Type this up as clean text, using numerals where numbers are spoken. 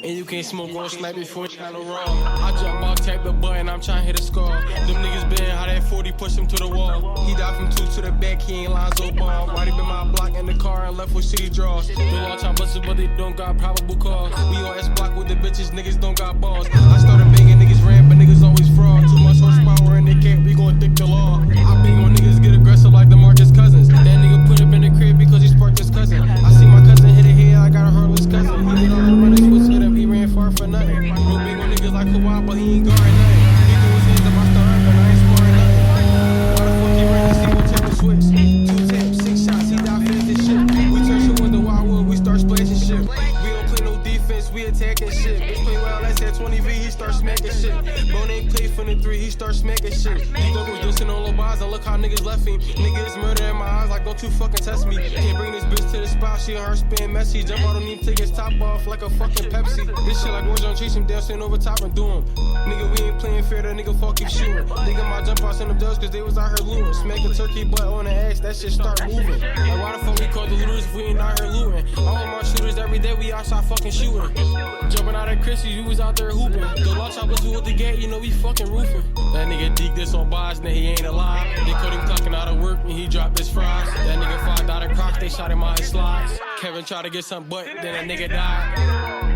And you can't smoke on snipe before you got no wrong. I jump off, tap the button, I'm trying to hit a score. Them niggas been how that 40 push him to the wall. He died from 2 to the back, he ain't Lonzo Ball. Right up in my block in the car and left with city draws. They all trying busters, but they don't got probable cause. We on S block with the bitches, niggas don't got balls. I started banging, niggas ran, but niggas always fraud. Too much horsepower in the camp, we gon' dick the law. I bang on niggas get aggressive like the Marcus Cousins. That nigga put up in the crib because he sparked his cousin. I see my cousin hit a head, I got a heartless cousin. He did all the running, switch hit up, he ran far for nothing. No bang on niggas like Kawhi, but he ain't guarding nothing. He threw his hands up, I start rapping, I ain't scoring nothing. Why the fuck he ran the single tap and switch? 2 taps, 6 shots, he died fast as shit. We turn shit with the wildwood, we start splashing shit. We don't play no defense, we attacking shit. Bitch play well, let's have 20V, he start smacking shit. Bone ain't play from the 3, he start smacking shit. He go was dissing on low bars, and look how niggas left him. Niggas murder in my eyes, like don't you fucking test me. Can't bring this bitch to the spot, she and her spin messy. Jump out on him, take his top off like a fucking Pepsi. This shit like Warzone, chase him down, sitting over top and do him. Nigga, we ain't playing fair, that nigga fuck keep shooting. Nigga, my jump out, send them dubs, cause they was out here looting. Smack a turkey butt on the ass, that shit start moving. Like why the fuck we call the looters if we ain't out here looting? I want my shooters every day, we outside fucking shooting. Jumping out at Chrissy, you was out there hooping. The law choppers with the gate, you know we fucking roofing. That nigga deek this on bars, then he ain't alive. They caught him clocking out of work and he dropped his fries. That nigga 5 out of Crocs, they shot him out his slides. Kevin tried to get some butt, then that nigga died.